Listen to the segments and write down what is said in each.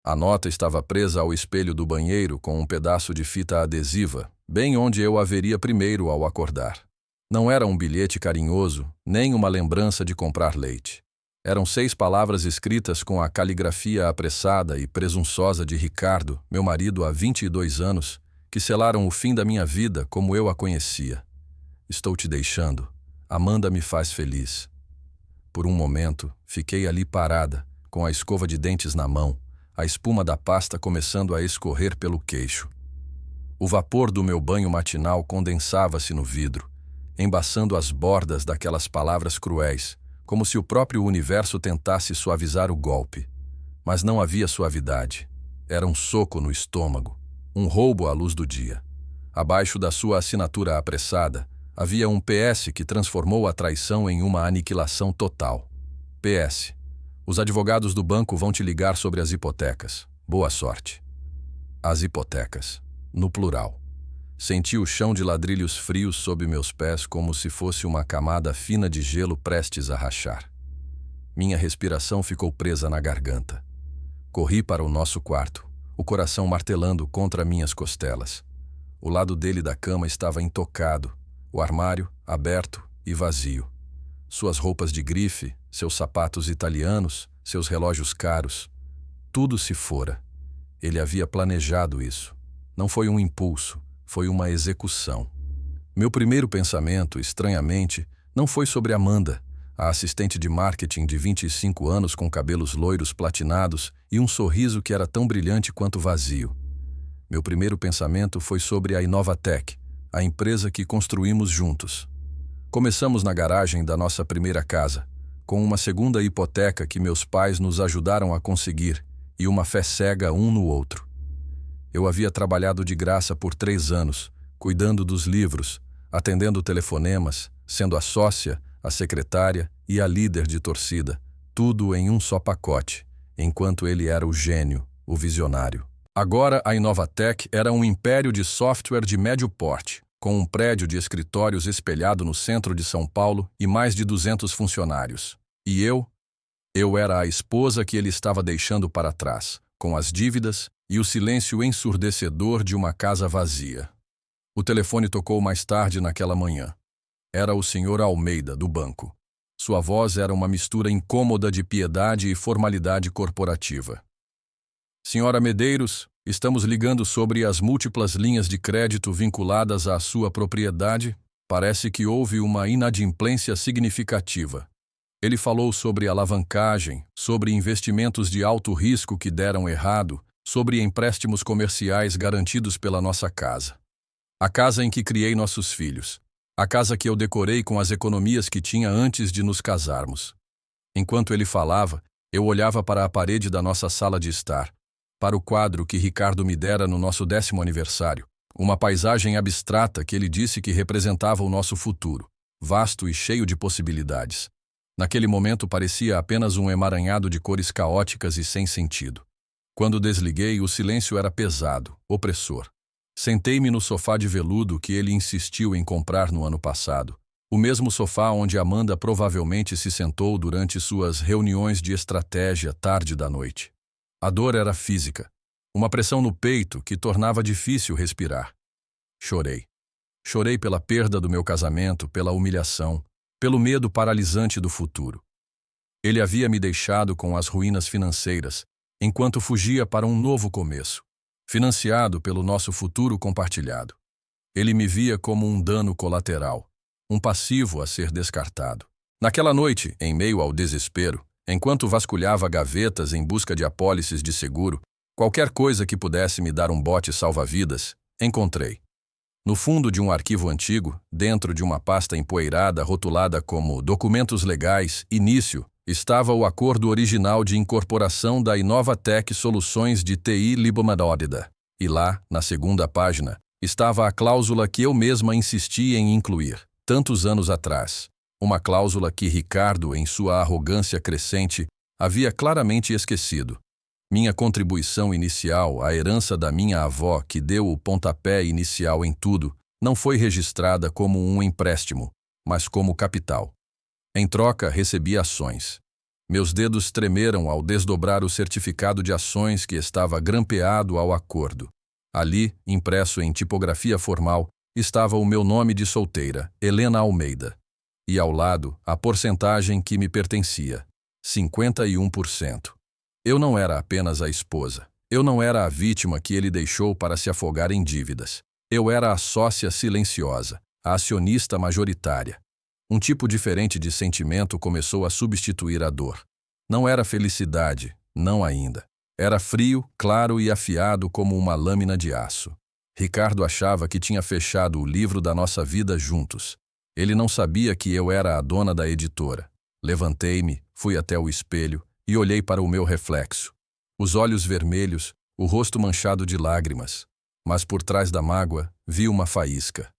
A nota estava presa ao espelho do banheiro com um pedaço de fita adesiva, bem onde eu a veria primeiro ao acordar. Não era um bilhete carinhoso, nem uma lembrança de comprar leite. Eram 6 palavras escritas com a caligrafia apressada e presunçosa de Ricardo, meu marido há 22 anos, que selaram o fim da minha vida como eu a conhecia. Estou te deixando. Amanda me faz feliz. Por um momento, fiquei ali parada, com a escova de dentes na mão, a espuma da pasta começando a escorrer pelo queixo. O vapor do meu banho matinal condensava-se no vidro, embaçando as bordas daquelas palavras cruéis, como se o próprio universo tentasse suavizar o golpe. Mas não havia suavidade. Era um soco no estômago, um roubo à luz do dia. Abaixo da sua assinatura apressada, havia um PS que transformou a traição em uma aniquilação total. PS. Os advogados do banco vão te ligar sobre as hipotecas. Boa sorte. As hipotecas. No plural. Senti o chão de ladrilhos frios sob meus pés como se fosse uma camada fina de gelo prestes a rachar. Minha respiração ficou presa na garganta. Corri para o nosso quarto, o coração martelando contra minhas costelas. O lado dele da cama estava intocado, o armário aberto e vazio. Suas roupas de grife, seus sapatos italianos, seus relógios caros. Tudo se fora. Ele havia planejado isso. Não foi um impulso. Foi uma execução. Meu primeiro pensamento, estranhamente, não foi sobre Amanda, a assistente de marketing de 25 anos com cabelos loiros platinados e um sorriso que era tão brilhante quanto vazio. Meu primeiro pensamento foi sobre a Inovatec, a empresa que construímos juntos. Começamos na garagem da nossa primeira casa, com uma segunda hipoteca que meus pais nos ajudaram a conseguir e uma fé cega um no outro. Eu havia trabalhado de graça por 3 anos, cuidando dos livros, atendendo telefonemas, sendo a sócia, a secretária e a líder de torcida, tudo em um só pacote, enquanto ele era o gênio, o visionário. Agora a Inovatec era um império de software de médio porte, com um prédio de escritórios espelhado no centro de São Paulo e mais de 200 funcionários. E eu era a esposa que ele estava deixando para trás, com as dívidas e o silêncio ensurdecedor de uma casa vazia. O telefone tocou mais tarde naquela manhã. Era o Sr. Almeida, do banco. Sua voz era uma mistura incômoda de piedade e formalidade corporativa. Senhora Medeiros, estamos ligando sobre as múltiplas linhas de crédito vinculadas à sua propriedade. Parece que houve uma inadimplência significativa. Ele falou sobre alavancagem, sobre investimentos de alto risco que deram errado, sobre empréstimos comerciais garantidos pela nossa casa. A casa em que criei nossos filhos. A casa que eu decorei com as economias que tinha antes de nos casarmos. Enquanto ele falava, eu olhava para a parede da nossa sala de estar, para o quadro que Ricardo me dera no nosso 10º aniversário, uma paisagem abstrata que ele disse que representava o nosso futuro, vasto e cheio de possibilidades. Naquele momento parecia apenas um emaranhado de cores caóticas e sem sentido. Quando desliguei, o silêncio era pesado, opressor. Sentei-me no sofá de veludo que ele insistiu em comprar no ano passado, o mesmo sofá onde Amanda provavelmente se sentou durante suas reuniões de estratégia tarde da noite. A dor era física, uma pressão no peito que tornava difícil respirar. Chorei. Chorei pela perda do meu casamento, pela humilhação, pelo medo paralisante do futuro. Ele havia me deixado com as ruínas financeiras, enquanto fugia para um novo começo, financiado pelo nosso futuro compartilhado. Ele me via como um dano colateral, um passivo a ser descartado. Naquela noite, em meio ao desespero, enquanto vasculhava gavetas em busca de apólices de seguro, qualquer coisa que pudesse me dar um bote salva-vidas, encontrei. No fundo de um arquivo antigo, dentro de uma pasta empoeirada rotulada como Documentos Legais, Início, estava o acordo original de incorporação da Inovatec Soluções de TI Libomadódida. E lá, na segunda página, estava a cláusula que eu mesma insisti em incluir, tantos anos atrás. Uma cláusula que Ricardo, em sua arrogância crescente, havia claramente esquecido. Minha contribuição inicial, a herança da minha avó que deu o pontapé inicial em tudo, não foi registrada como um empréstimo, mas como capital. Em troca, recebi ações. Meus dedos tremeram ao desdobrar o certificado de ações que estava grampeado ao acordo. Ali, impresso em tipografia formal, estava o meu nome de solteira, Helena Almeida. E ao lado, a porcentagem que me pertencia, 51%. Eu não era apenas a esposa. Eu não era a vítima que ele deixou para se afogar em dívidas. Eu era a sócia silenciosa, a acionista majoritária. Um tipo diferente de sentimento começou a substituir a dor. Não era felicidade, não ainda. Era frio, claro e afiado como uma lâmina de aço. Ricardo achava que tinha fechado o livro da nossa vida juntos. Ele não sabia que eu era a dona da editora. Levantei-me, fui até o espelho e olhei para o meu reflexo. Os olhos vermelhos, o rosto manchado de lágrimas. Mas por trás da mágoa, vi uma faísca.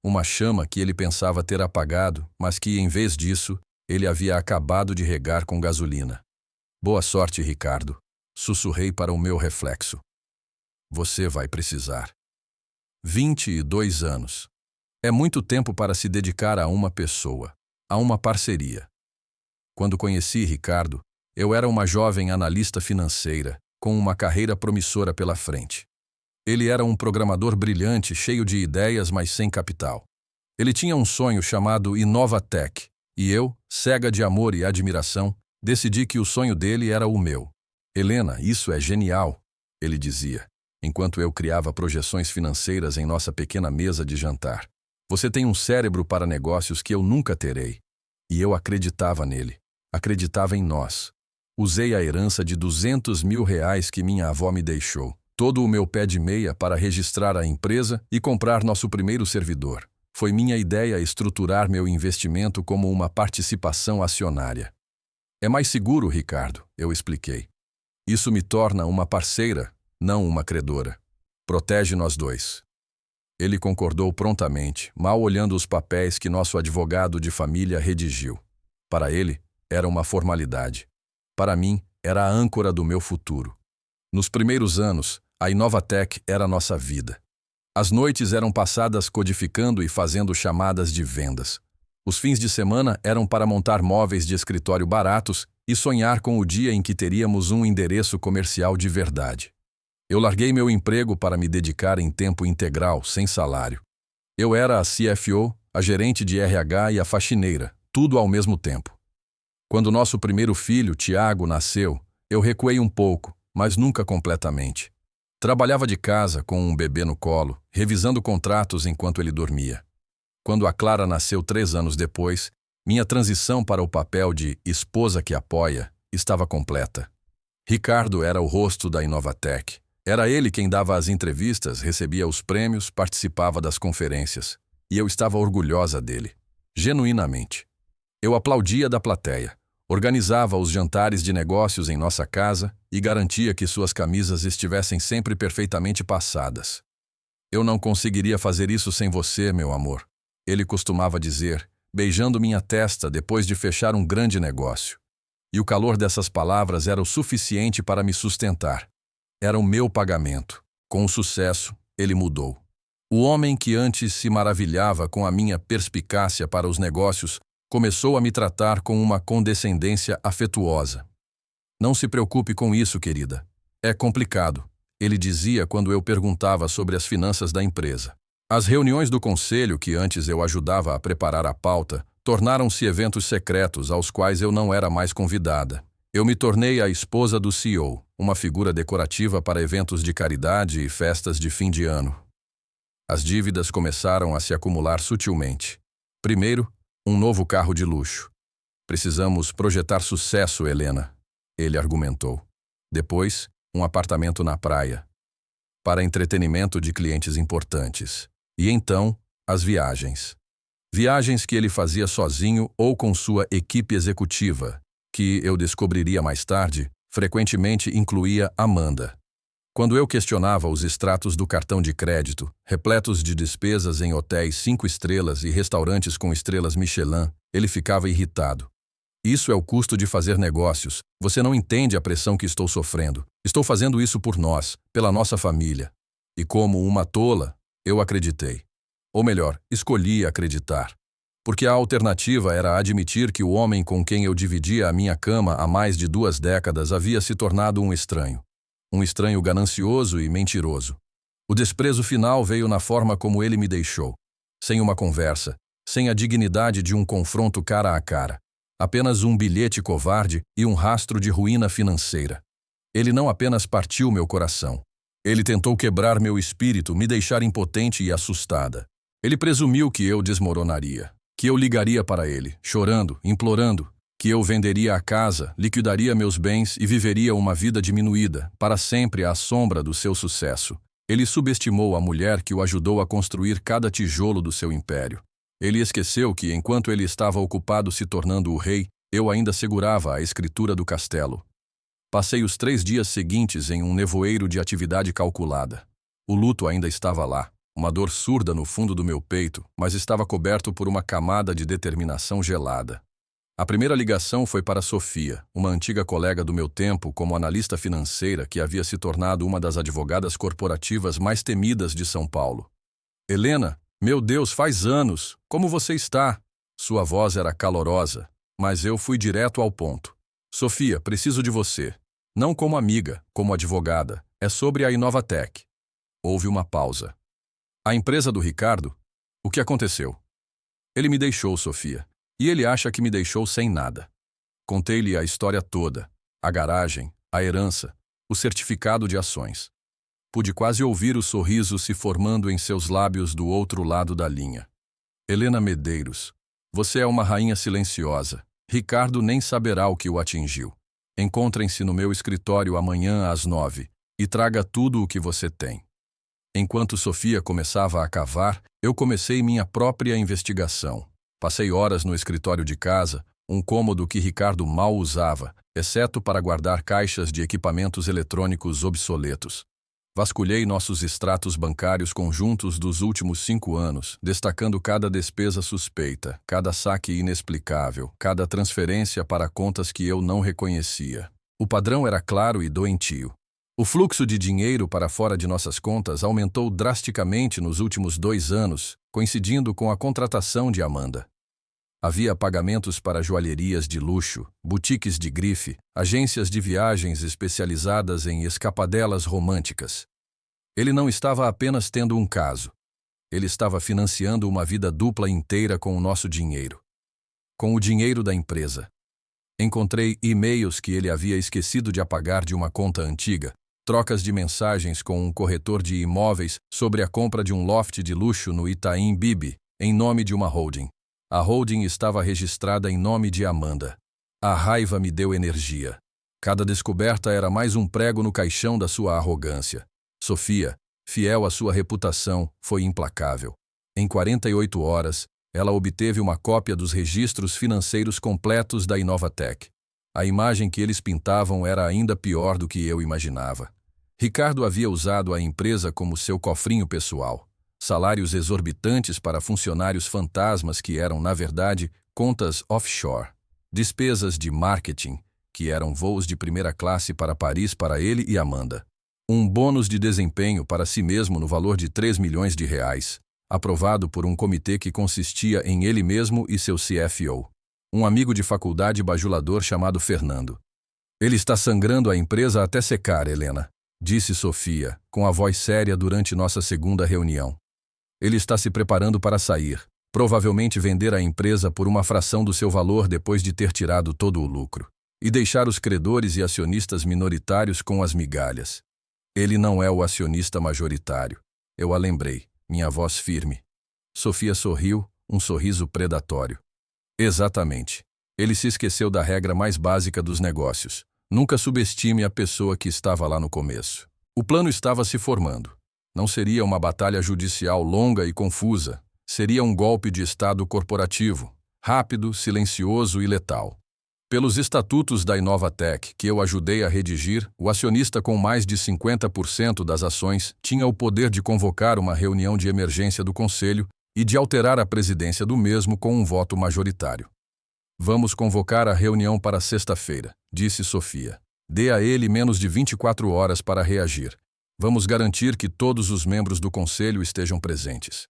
Uma chama que ele pensava ter apagado, mas que, em vez disso, ele havia acabado de regar com gasolina. Boa sorte, Ricardo. Sussurrei para o meu reflexo. Você vai precisar. 22 anos. É muito tempo para se dedicar a uma pessoa, a uma parceria. Quando conheci Ricardo, eu era uma jovem analista financeira, com uma carreira promissora pela frente. Ele era um programador brilhante, cheio de ideias, mas sem capital. Ele tinha um sonho chamado Inovatec, e eu, cega de amor e admiração, decidi que o sonho dele era o meu. Helena, isso é genial, ele dizia, enquanto eu criava projeções financeiras em nossa pequena mesa de jantar. Você tem um cérebro para negócios que eu nunca terei. E eu acreditava nele. Acreditava em nós. Usei a herança de R$200 mil que minha avó me deixou. Todo o meu pé de meia para registrar a empresa e comprar nosso primeiro servidor. Foi minha ideia estruturar meu investimento como uma participação acionária. É mais seguro, Ricardo, eu expliquei. Isso me torna uma parceira, não uma credora. Protege nós dois. Ele concordou prontamente, mal olhando os papéis que nosso advogado de família redigiu. Para ele, era uma formalidade. Para mim, era a âncora do meu futuro. Nos primeiros anos, a Inovatec era nossa vida. As noites eram passadas codificando e fazendo chamadas de vendas. Os fins de semana eram para montar móveis de escritório baratos e sonhar com o dia em que teríamos um endereço comercial de verdade. Eu larguei meu emprego para me dedicar em tempo integral, sem salário. Eu era a CFO, a gerente de RH e a faxineira, tudo ao mesmo tempo. Quando nosso primeiro filho, Tiago, nasceu, eu recuei um pouco, mas nunca completamente. Trabalhava de casa com um bebê no colo, revisando contratos enquanto ele dormia. Quando a Clara nasceu 3 anos depois, minha transição para o papel de esposa que apoia estava completa. Ricardo era o rosto da Inovatec. Era ele quem dava as entrevistas, recebia os prêmios, participava das conferências. E eu estava orgulhosa dele. Genuinamente. Eu aplaudia da plateia. Organizava os jantares de negócios em nossa casa e garantia que suas camisas estivessem sempre perfeitamente passadas. Eu não conseguiria fazer isso sem você, meu amor. Ele costumava dizer, beijando minha testa depois de fechar um grande negócio. E o calor dessas palavras era o suficiente para me sustentar. Era o meu pagamento. Com o sucesso, ele mudou. O homem que antes se maravilhava com a minha perspicácia para os negócios começou a me tratar com uma condescendência afetuosa. Não se preocupe com isso, querida. É complicado, ele dizia quando eu perguntava sobre as finanças da empresa. As reuniões do conselho, que antes eu ajudava a preparar a pauta, tornaram-se eventos secretos aos quais eu não era mais convidada. Eu me tornei a esposa do CEO, uma figura decorativa para eventos de caridade e festas de fim de ano. As dívidas começaram a se acumular sutilmente. Primeiro, um novo carro de luxo. Precisamos projetar sucesso, Helena, ele argumentou. Depois, um apartamento na praia. Para entretenimento de clientes importantes. E então, as viagens. Viagens que ele fazia sozinho ou com sua equipe executiva, que eu descobriria mais tarde, frequentemente incluía Amanda. Quando eu questionava os extratos do cartão de crédito, repletos de despesas em hotéis 5 estrelas e restaurantes com estrelas Michelin, ele ficava irritado. Isso é o custo de fazer negócios. Você não entende a pressão que estou sofrendo. Estou fazendo isso por nós, pela nossa família. E como uma tola, eu acreditei. Ou melhor, escolhi acreditar. Porque a alternativa era admitir que o homem com quem eu dividia a minha cama há mais de 2 décadas havia se tornado um estranho. Um estranho ganancioso e mentiroso. O desprezo final veio na forma como ele me deixou. Sem uma conversa, sem a dignidade de um confronto cara a cara. Apenas um bilhete covarde e um rastro de ruína financeira. Ele não apenas partiu meu coração. Ele tentou quebrar meu espírito, me deixar impotente e assustada. Ele presumiu que eu desmoronaria, que eu ligaria para ele, chorando, implorando, que eu venderia a casa, liquidaria meus bens e viveria uma vida diminuída, para sempre à sombra do seu sucesso. Ele subestimou a mulher que o ajudou a construir cada tijolo do seu império. Ele esqueceu que, enquanto ele estava ocupado se tornando o rei, eu ainda segurava a escritura do castelo. Passei os 3 dias seguintes em um nevoeiro de atividade calculada. O luto ainda estava lá, uma dor surda no fundo do meu peito, mas estava coberto por uma camada de determinação gelada. A primeira ligação foi para Sofia, uma antiga colega do meu tempo como analista financeira que havia se tornado uma das advogadas corporativas mais temidas de São Paulo. Helena, meu Deus, faz anos! Como você está? Sua voz era calorosa, mas eu fui direto ao ponto. Sofia, preciso de você. Não como amiga, como advogada. É sobre a Inovatec. Houve uma pausa. A empresa do Ricardo? O que aconteceu? Ele me deixou, Sofia. E ele acha que me deixou sem nada. Contei-lhe a história toda. A garagem, a herança, o certificado de ações. Pude quase ouvir o sorriso se formando em seus lábios do outro lado da linha. Helena Medeiros, você é uma rainha silenciosa. Ricardo nem saberá o que o atingiu. Encontrem-se no meu escritório amanhã às 9 e traga tudo o que você tem. Enquanto Sofia começava a cavar, eu comecei minha própria investigação. Passei horas no escritório de casa, um cômodo que Ricardo mal usava, exceto para guardar caixas de equipamentos eletrônicos obsoletos. Vasculhei nossos extratos bancários conjuntos dos últimos 5 anos, destacando cada despesa suspeita, cada saque inexplicável, cada transferência para contas que eu não reconhecia. O padrão era claro e doentio. O fluxo de dinheiro para fora de nossas contas aumentou drasticamente nos últimos 2 anos, coincidindo com a contratação de Amanda. Havia pagamentos para joalherias de luxo, boutiques de grife, agências de viagens especializadas em escapadelas românticas. Ele não estava apenas tendo um caso. Ele estava financiando uma vida dupla inteira com o nosso dinheiro. Com o dinheiro da empresa. Encontrei e-mails que ele havia esquecido de apagar de uma conta antiga, trocas de mensagens com um corretor de imóveis sobre a compra de um loft de luxo no Itaim Bibi, em nome de uma holding. A holding estava registrada em nome de Amanda. A raiva me deu energia. Cada descoberta era mais um prego no caixão da sua arrogância. Sofia, fiel à sua reputação, foi implacável. Em 48 horas, ela obteve uma cópia dos registros financeiros completos da Inovatec. A imagem que eles pintavam era ainda pior do que eu imaginava. Ricardo havia usado a empresa como seu cofrinho pessoal. Salários exorbitantes para funcionários fantasmas que eram, na verdade, contas offshore. Despesas de marketing, que eram voos de primeira classe para Paris para ele e Amanda. Um bônus de desempenho para si mesmo no valor de 3 milhões de reais, aprovado por um comitê que consistia em ele mesmo e seu CFO. Um amigo de faculdade bajulador chamado Fernando. Ele está sangrando a empresa até secar, Helena, disse Sofia, com a voz séria durante nossa segunda reunião. Ele está se preparando para sair, provavelmente vender a empresa por uma fração do seu valor depois de ter tirado todo o lucro, e deixar os credores e acionistas minoritários com as migalhas. Ele não é o acionista majoritário. Eu a lembrei, minha voz firme. Sofia sorriu, um sorriso predatório. Exatamente. Ele se esqueceu da regra mais básica dos negócios. Nunca subestime a pessoa que estava lá no começo. O plano estava se formando. Não seria uma batalha judicial longa e confusa. Seria um golpe de Estado corporativo, rápido, silencioso e letal. Pelos estatutos da Inovatec, que eu ajudei a redigir, o acionista com mais de 50% das ações tinha o poder de convocar uma reunião de emergência do conselho e de alterar a presidência do mesmo com um voto majoritário. Vamos convocar a reunião para sexta-feira, disse Sofia. Dê a ele menos de 24 horas para reagir. Vamos garantir que todos os membros do conselho estejam presentes.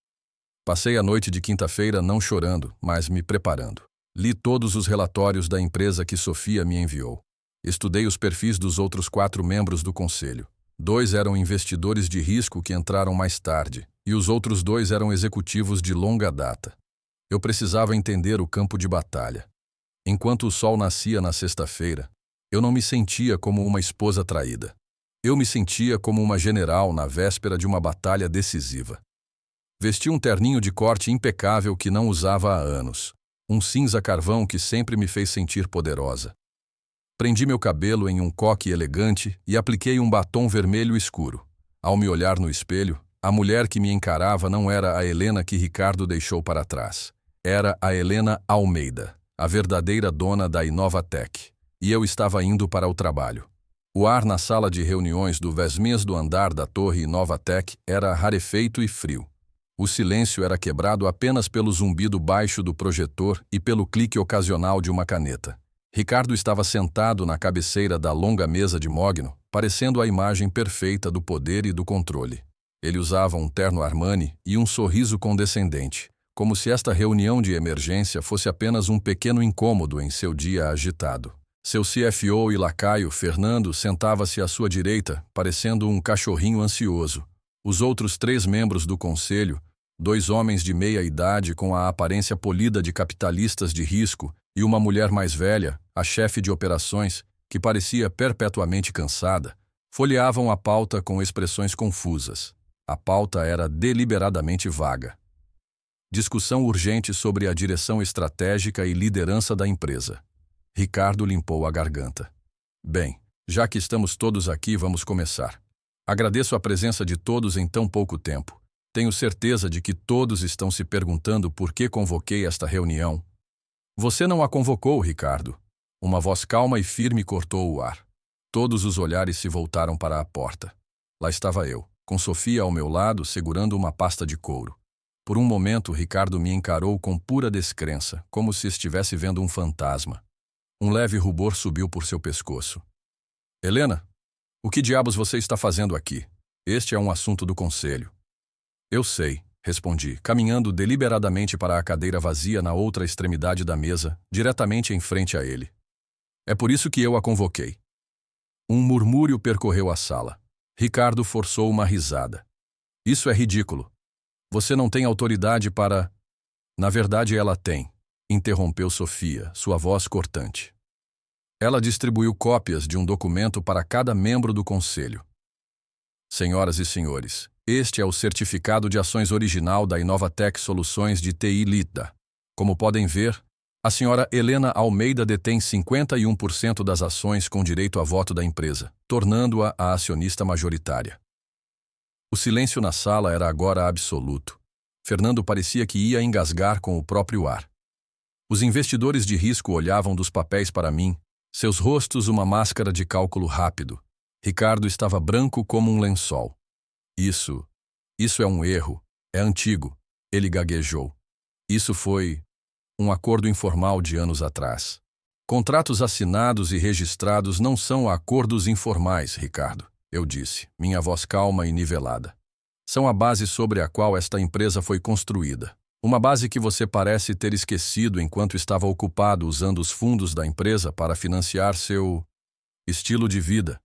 Passei a noite de quinta-feira não chorando, mas me preparando. Li todos os relatórios da empresa que Sofia me enviou. Estudei os perfis dos outros 4 membros do conselho. 2 eram investidores de risco que entraram mais tarde, e os outros 2 eram executivos de longa data. Eu precisava entender o campo de batalha. Enquanto o sol nascia na sexta-feira, eu não me sentia como uma esposa traída. Eu me sentia como uma general na véspera de uma batalha decisiva. Vesti um terninho de corte impecável que não usava há anos. Um cinza carvão que sempre me fez sentir poderosa. Prendi meu cabelo em um coque elegante e apliquei um batom vermelho escuro. Ao me olhar no espelho, a mulher que me encarava não era a Helena que Ricardo deixou para trás. Era a Helena Almeida, a verdadeira dona da Inovatec. E eu estava indo para o trabalho. O ar na sala de reuniões do do andar da torre Inovatec era rarefeito e frio. O silêncio era quebrado apenas pelo zumbido baixo do projetor e pelo clique ocasional de uma caneta. Ricardo estava sentado na cabeceira da longa mesa de mogno, parecendo a imagem perfeita do poder e do controle. Ele usava um terno Armani e um sorriso condescendente, como se esta reunião de emergência fosse apenas um pequeno incômodo em seu dia agitado. Seu CFO e lacaio, Fernando, sentava-se à sua direita, parecendo um cachorrinho ansioso. Os outros 3 membros do conselho, 2 homens de meia idade com a aparência polida de capitalistas de risco e uma mulher mais velha, a chefe de operações, que parecia perpetuamente cansada, folheavam a pauta com expressões confusas. A pauta era deliberadamente vaga. Discussão urgente sobre a direção estratégica e liderança da empresa. Ricardo limpou a garganta. Bem, já que estamos todos aqui, vamos começar. Agradeço a presença de todos em tão pouco tempo. Tenho certeza de que todos estão se perguntando por que convoquei esta reunião. Você não a convocou, Ricardo. Uma voz calma e firme cortou o ar. Todos os olhares se voltaram para a porta. Lá estava eu, com Sofia ao meu lado, segurando uma pasta de couro. Por um momento, Ricardo me encarou com pura descrença, como se estivesse vendo um fantasma. Um leve rubor subiu por seu pescoço. Helena, o que diabos você está fazendo aqui? Este é um assunto do conselho. Eu sei, respondi, caminhando deliberadamente para a cadeira vazia na outra extremidade da mesa, diretamente em frente a ele. É por isso que eu a convoquei. Um murmúrio percorreu a sala. Ricardo forçou uma risada. Isso é ridículo. Você não tem autoridade para... Na verdade, ela tem, interrompeu Sofia, sua voz cortante. Ela distribuiu cópias de um documento para cada membro do conselho. Senhoras e senhores, este é o certificado de ações original da Inovatec Soluções de TI Lida. Como podem ver, a senhora Helena Almeida detém 51% das ações com direito a voto da empresa, tornando-a a acionista majoritária. O silêncio na sala era agora absoluto. Fernando parecia que ia engasgar com o próprio ar. Os investidores de risco olhavam dos papéis para mim, seus rostos uma máscara de cálculo rápido. Ricardo estava branco como um lençol. Isso é um erro. É antigo. Ele gaguejou. Isso foi um acordo informal de anos atrás. Contratos assinados e registrados não são acordos informais, Ricardo, eu disse, minha voz calma e nivelada. São a base sobre a qual esta empresa foi construída. Uma base que você parece ter esquecido enquanto estava ocupado usando os fundos da empresa para financiar seu estilo de vida.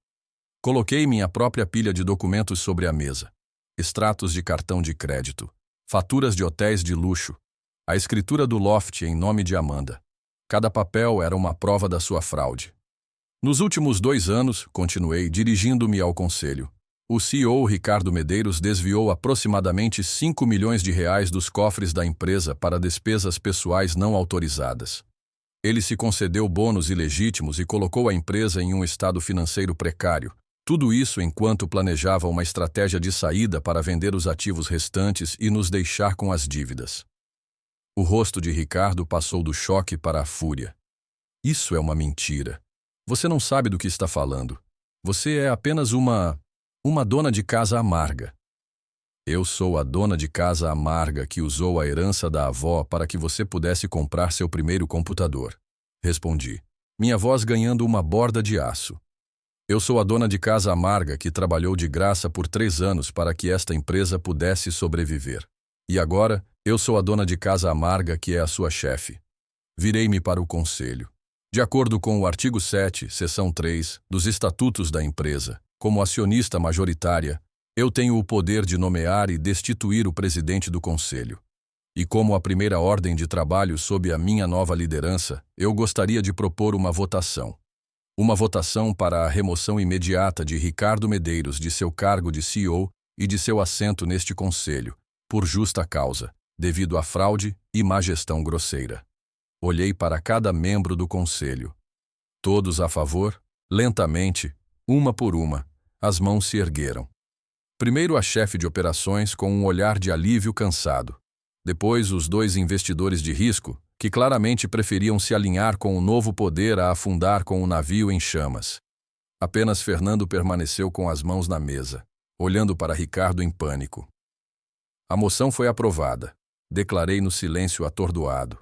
Coloquei minha própria pilha de documentos sobre a mesa. Extratos de cartão de crédito, faturas de hotéis de luxo, a escritura do loft em nome de Amanda. Cada papel era uma prova da sua fraude. Nos últimos 2 anos, continuei dirigindo-me ao conselho. O CEO Ricardo Medeiros desviou aproximadamente 5 milhões de reais dos cofres da empresa para despesas pessoais não autorizadas. Ele se concedeu bônus ilegítimos e colocou a empresa em um estado financeiro precário. Tudo isso enquanto planejava uma estratégia de saída para vender os ativos restantes e nos deixar com as dívidas. O rosto de Ricardo passou do choque para a fúria. Isso é uma mentira. Você não sabe do que está falando. Você é apenas uma dona de casa amarga. Eu sou a dona de casa amarga que usou a herança da avó para que você pudesse comprar seu primeiro computador. Respondi, minha voz ganhando uma borda de aço. Eu sou a dona de casa amarga que trabalhou de graça por 3 anos para que esta empresa pudesse sobreviver. E agora, Eu sou a dona de casa amarga que é a sua chefe. Virei-me para o conselho. De acordo com o artigo 7, seção 3, dos estatutos da empresa, como acionista majoritária, eu tenho o poder de nomear e destituir o presidente do conselho. E como a primeira ordem de trabalho sob a minha nova liderança, eu gostaria de propor uma votação. Uma votação para a remoção imediata de Ricardo Medeiros de seu cargo de CEO e de seu assento neste conselho, por justa causa, devido à fraude e má gestão grosseira. Olhei para cada membro do conselho. Todos a favor? Lentamente, uma por uma, as mãos se ergueram. Primeiro a chefe de operações com um olhar de alívio cansado. Depois os dois investidores de risco, que claramente preferiam se alinhar com o novo poder a afundar com o navio em chamas. Apenas Fernando permaneceu com as mãos na mesa, olhando para Ricardo em pânico. A moção foi aprovada. Declarei no silêncio atordoado.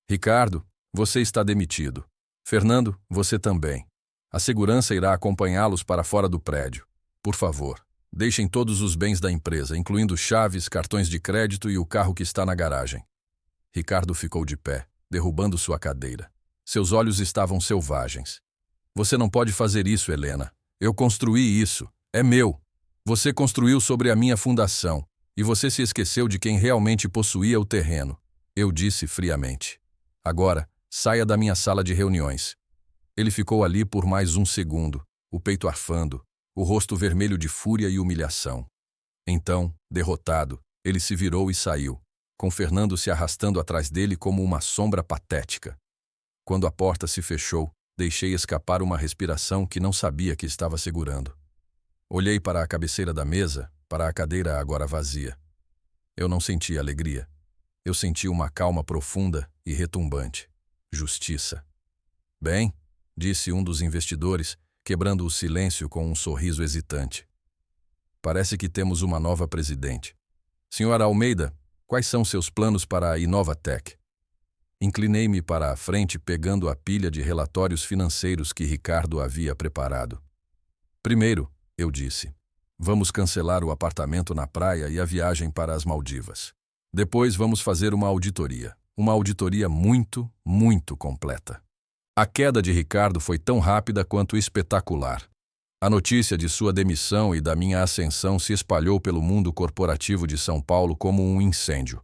Ricardo, você está demitido. Fernando, você também. A segurança irá acompanhá-los para fora do prédio. Por favor, deixem todos os bens da empresa, incluindo chaves, cartões de crédito e o carro que está na garagem. Ricardo ficou de pé, derrubando sua cadeira. Seus olhos estavam selvagens. Você não pode fazer isso, Helena. Eu construí isso. É meu. Você construiu sobre a minha fundação, e você se esqueceu de quem realmente possuía o terreno. Eu disse friamente. Agora, saia da minha sala de reuniões. Ele ficou ali por mais um segundo, o peito arfando, o rosto vermelho de fúria e humilhação. Então, derrotado, ele se virou e saiu, com Fernando se arrastando atrás dele como uma sombra patética. Quando a porta se fechou, deixei escapar uma respiração que não sabia que estava segurando. Olhei para a cabeceira da mesa, para a cadeira agora vazia. Eu não senti alegria. Eu senti uma calma profunda e retumbante. Justiça. Bem, disse um dos investidores, quebrando o silêncio com um sorriso hesitante. Parece que temos uma nova presidente. Senhora Almeida, quais são seus planos para a Inovatec? Inclinei-me para a frente pegando a pilha de relatórios financeiros que Ricardo havia preparado. Primeiro, eu disse, vamos cancelar o apartamento na praia e a viagem para as Maldivas. Depois vamos fazer uma auditoria muito, muito completa. A queda de Ricardo foi tão rápida quanto espetacular. A notícia de sua demissão e da minha ascensão se espalhou pelo mundo corporativo de São Paulo como um incêndio.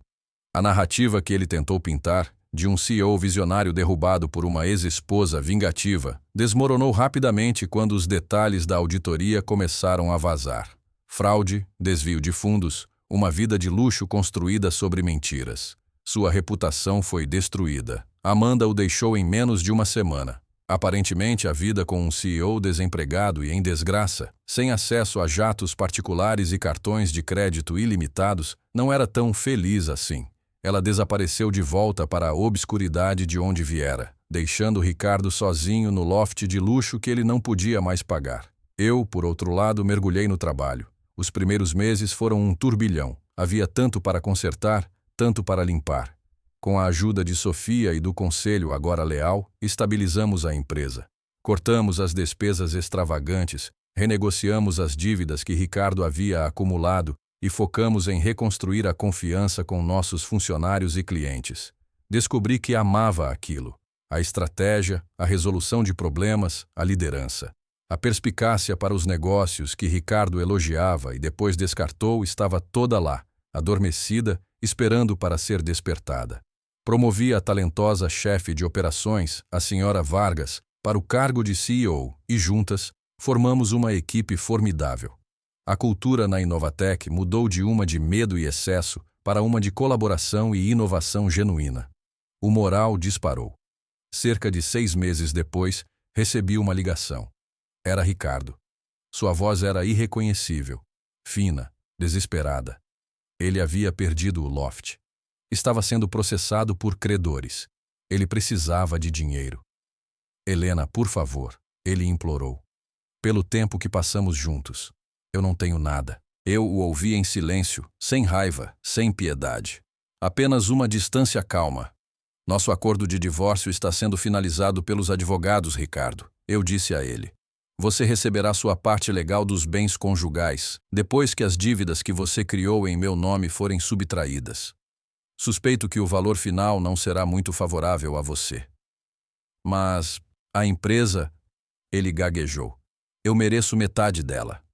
A narrativa que ele tentou pintar, de um CEO visionário derrubado por uma ex-esposa vingativa, desmoronou rapidamente quando os detalhes da auditoria começaram a vazar. Fraude, desvio de fundos, uma vida de luxo construída sobre mentiras. Sua reputação foi destruída. Amanda o deixou em menos de uma semana. Aparentemente, a vida com um CEO desempregado e em desgraça, sem acesso a jatos particulares e cartões de crédito ilimitados, não era tão feliz assim. Ela desapareceu de volta para a obscuridade de onde viera, deixando Ricardo sozinho no loft de luxo que ele não podia mais pagar. Eu, por outro lado, mergulhei no trabalho. Os primeiros meses foram um turbilhão. Havia tanto para consertar, tanto para limpar. Com a ajuda de Sofia e do conselho agora leal, estabilizamos a empresa. Cortamos as despesas extravagantes, renegociamos as dívidas que Ricardo havia acumulado e focamos em reconstruir a confiança com nossos funcionários e clientes. Descobri que amava aquilo. A estratégia, a resolução de problemas, a liderança. A perspicácia para os negócios que Ricardo elogiava e depois descartou estava toda lá, adormecida, esperando para ser despertada. Promovi a talentosa chefe de operações, a senhora Vargas, para o cargo de CEO e, juntas, formamos uma equipe formidável. A cultura na Inovatec mudou de uma de medo e excesso para uma de colaboração e inovação genuína. O moral disparou. Cerca de 6 meses depois, recebi uma ligação. Era Ricardo. Sua voz era irreconhecível, fina, desesperada. Ele havia perdido o loft. Estava sendo processado por credores. Ele precisava de dinheiro. Helena, por favor, ele implorou. Pelo tempo que passamos juntos. Eu não tenho nada. Eu o ouvi em silêncio, sem raiva, sem piedade. Apenas uma distância calma. Nosso acordo de divórcio está sendo finalizado pelos advogados, Ricardo. Eu disse a ele. Você receberá sua parte legal dos bens conjugais, depois que as dívidas que você criou em meu nome forem subtraídas. Suspeito que o valor final não será muito favorável a você. Mas a empresa, ele gaguejou. Eu mereço metade dela.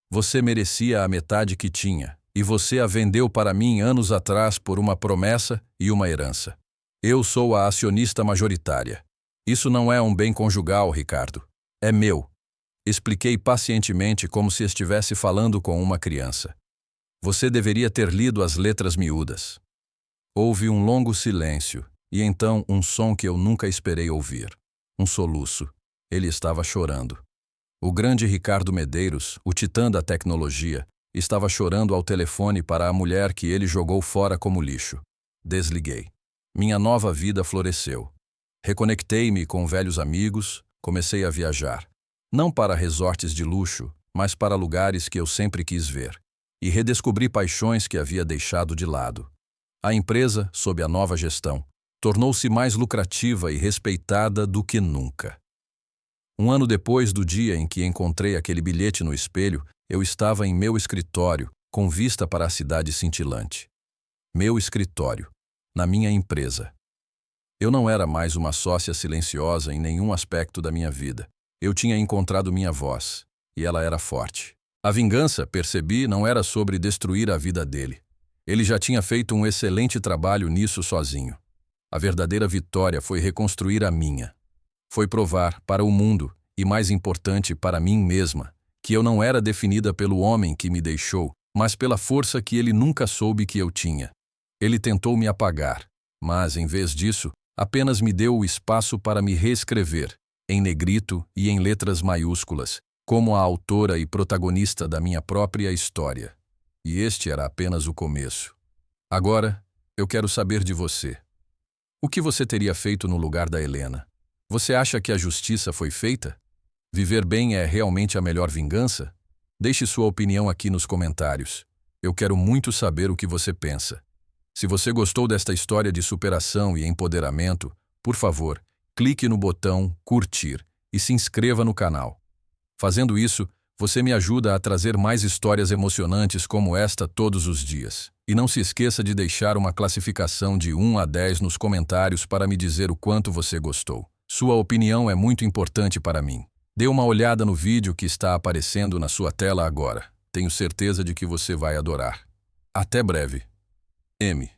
Você merecia a metade que tinha, e você a vendeu para mim anos atrás por uma promessa e uma herança. Eu sou a acionista majoritária. Isso não é um bem conjugal, Ricardo. É meu. Expliquei pacientemente como se estivesse falando com uma criança. Você deveria ter lido as letras miúdas. Houve um longo silêncio, e então um som que eu nunca esperei ouvir. Um soluço. Ele estava chorando. O grande Ricardo Medeiros, o titã da tecnologia, estava chorando ao telefone para a mulher que ele jogou fora como lixo. Desliguei. Minha nova vida floresceu. Reconectei-me com velhos amigos, comecei a viajar. Não para resorts de luxo, mas para lugares que eu sempre quis ver. E redescobri paixões que havia deixado de lado. A empresa, sob a nova gestão, tornou-se mais lucrativa e respeitada do que nunca. Um ano depois do dia em que encontrei aquele bilhete no espelho, eu estava em meu escritório, com vista para a cidade cintilante. Meu escritório, na minha empresa. Eu não era mais uma sócia silenciosa em nenhum aspecto da minha vida. Eu tinha encontrado minha voz, e ela era forte. A vingança, percebi, não era sobre destruir a vida dele. Ele já tinha feito um excelente trabalho nisso sozinho. A verdadeira vitória foi reconstruir a minha. Foi provar para o mundo, e mais importante para mim mesma, que eu não era definida pelo homem que me deixou, mas pela força que ele nunca soube que eu tinha. Ele tentou me apagar, mas, em vez disso, apenas me deu o espaço para me reescrever, em negrito e em letras maiúsculas, como a autora e protagonista da minha própria história. E este era apenas o começo. Agora, eu quero saber de você. O que você teria feito no lugar da Helena? Você acha que a justiça foi feita? Viver bem é realmente a melhor vingança? Deixe sua opinião aqui nos comentários. Eu quero muito saber o que você pensa. Se você gostou desta história de superação e empoderamento, por favor, clique no botão curtir e se inscreva no canal. Fazendo isso, você me ajuda a trazer mais histórias emocionantes como esta todos os dias. E não se esqueça de deixar uma classificação de 1 a 10 nos comentários para me dizer o quanto você gostou. Sua opinião é muito importante para mim. Dê uma olhada no vídeo que está aparecendo na sua tela agora. Tenho certeza de que você vai adorar. Até breve. M.